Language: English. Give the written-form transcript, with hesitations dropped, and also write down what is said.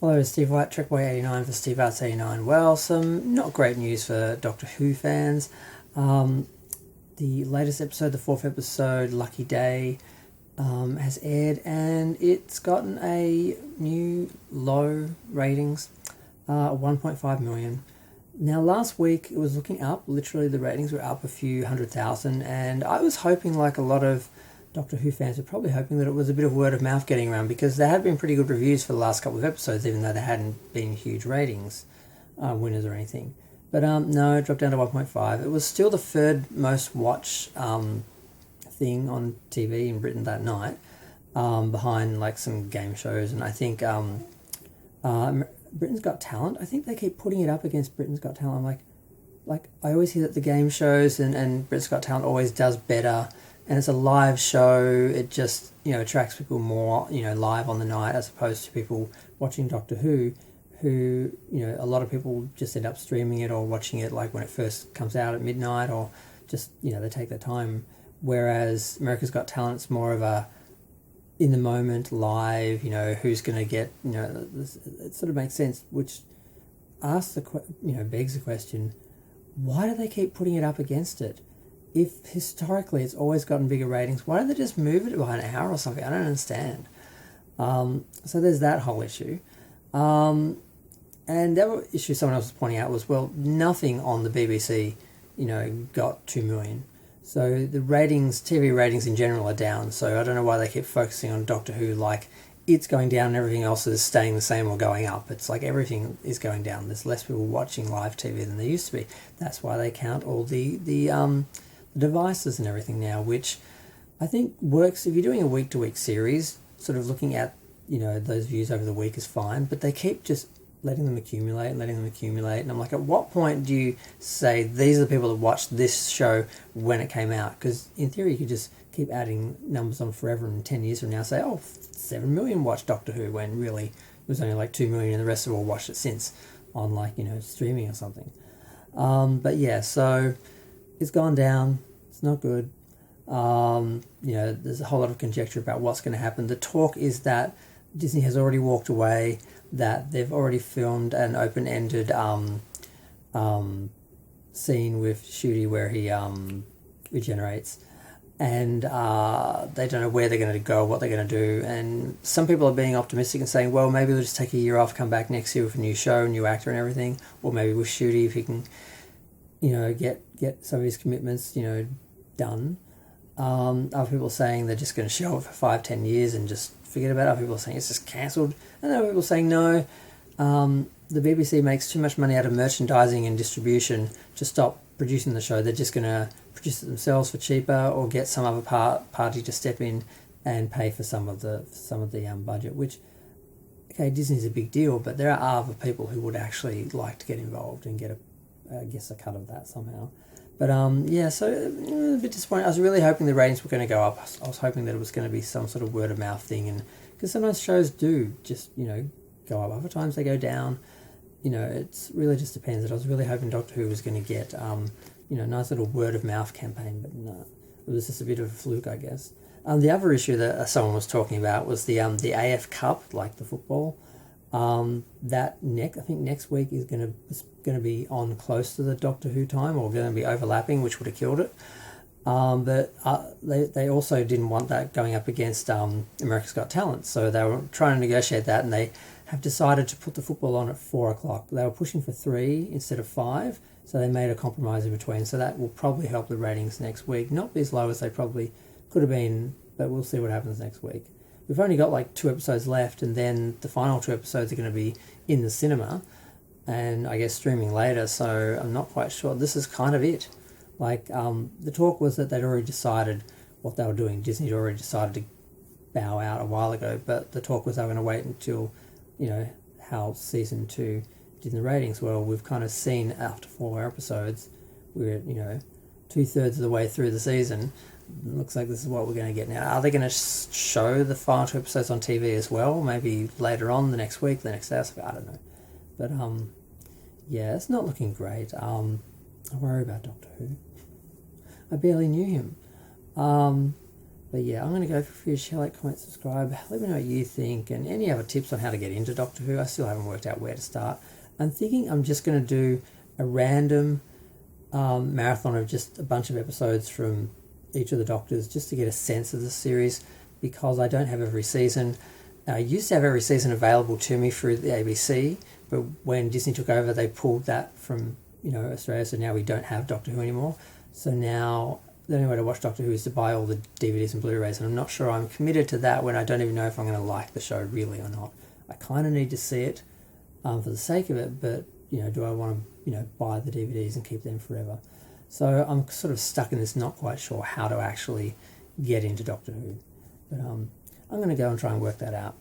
Hello, Steve White, TrekBoy89 for Steve Arts 89. Well, some not great news for Doctor Who fans. Um, the latest episode, the fourth episode, Lucky Day, has aired and it's gotten a new low ratings, 1.5 million. Now, last week it was looking up, literally the ratings were up a few 100,000, and I was hoping, like a lot of Doctor Who fans were probably hoping, that it was a bit of word of mouth getting around, because there had been pretty good reviews for the last couple of episodes, even though there hadn't been huge ratings, winners or anything. But no, it dropped down to 1.5. It was still the third most watched thing on TV in Britain that night, behind like some game shows, and I think Britain's Got Talent. I think they keep putting it up against Britain's Got Talent. I'm like I always hear that the game shows and Britain's Got Talent always does better, and it's a live show. It just, attracts people more, live on the night, as opposed to people watching Doctor Who, who, a lot of people just end up streaming it or watching it like when it first comes out at midnight, or just, they take their time. Whereas America's Got Talent, it's more of a in the moment, live, who's going to get, it sort of makes sense, which begs the question, why do they keep putting it up against it? If historically it's always gotten bigger ratings, why don't they just move it by an hour or something? I don't understand. So there's that whole issue. And the other issue someone else was pointing out was, well, nothing on the BBC, got 2 million. So the ratings, TV ratings in general, are down. So I don't know why they keep focusing on Doctor Who like it's going down and everything else is staying the same or going up. It's like everything is going down. There's less people watching live TV than there used to be. That's why they count all the devices and everything now, which I think works. If you're doing a week-to-week series, sort of looking at, those views over the week is fine, but they keep just letting them accumulate, and I'm like, at what point do you say these are the people that watched this show when it came out? Because in theory you could just keep adding numbers on forever, and 10 years from now say, 7 million watched Doctor Who, when really it was only like 2 million and the rest have all watched it since on streaming or something. But yeah, so it's gone down. It's not good. There's a whole lot of conjecture about what's going to happen. The talk is that Disney has already walked away, that they've already filmed an open-ended scene with Ncuti where he regenerates, and they don't know where they're going to go, what they're going to do. And some people are being optimistic and saying, well, maybe they'll just take a year off, come back next year with a new show, new actor and everything, or maybe with Ncuti, if he can, get some of his commitments, done. Other people are saying they're just going to show it for 5-10 years and just forget about it. Other people are saying it's just cancelled. And other people are saying no, the BBC makes too much money out of merchandising and distribution to stop producing the show. They're just going to produce it themselves for cheaper, or get some other party to step in and pay for some of the budget. Which, okay, Disney's a big deal, but there are other people who would actually like to get involved and get a cut of that somehow. But so a bit disappointed. I was really hoping the ratings were going to go up. I was hoping that it was going to be some sort of word of mouth thing, and because sometimes shows do just go up. Other times they go down. It's really just depends. And I was really hoping Doctor Who was going to get a nice little word of mouth campaign, but no, it was just a bit of a fluke, I guess. The other issue that someone was talking about was the AF Cup, like the football. I think next week is going to be on close to the Doctor Who time, or going to be overlapping, which would have killed it. But they also didn't want that going up against America's Got Talent, so they were trying to negotiate that, and they have decided to put the football on at 4:00. They were pushing for 3 instead of 5, so they made a compromise in between. So that will probably help the ratings next week. Not be as low as they probably could have been, but we'll see what happens next week. We've only got like 2 episodes left, and then the final 2 episodes are going to be in the cinema, and I guess streaming later, so I'm not quite sure. This is kind of it. Like, the talk was that they'd already decided what they were doing. Disney had already decided to bow out a while ago, but the talk was they were going to wait until, how season 2 did in the ratings. Well, we've kind of seen after 4 episodes, we're, 2/3 of the way through the season. Looks like this is what we're going to get now. Are they going to show the final 2 episodes on TV as well? Maybe later on, the next week, the next day? I don't know. But, it's not looking great. I worry about Doctor Who. I barely knew him. But yeah, I'm going to go for you. Share, like, comment, subscribe. Let me know what you think and any other tips on how to get into Doctor Who. I still haven't worked out where to start. I'm thinking I'm just going to do a random marathon of just a bunch of episodes from each of the Doctors just to get a sense of the series, because I don't have every season. I used to have every season available to me through the ABC, but when Disney took over, they pulled that from Australia, so now we don't have Doctor Who anymore. So now the only way to watch Doctor Who is to buy all the DVDs and Blu-rays, and I'm not sure I'm committed to that when I don't even know if I'm going to like the show really or not. I kind of need to see it for the sake of it, but do I want to buy the DVDs and keep them forever? So I'm sort of stuck in this, not quite sure how to actually get into Doctor Who, but I'm going to go and try and work that out.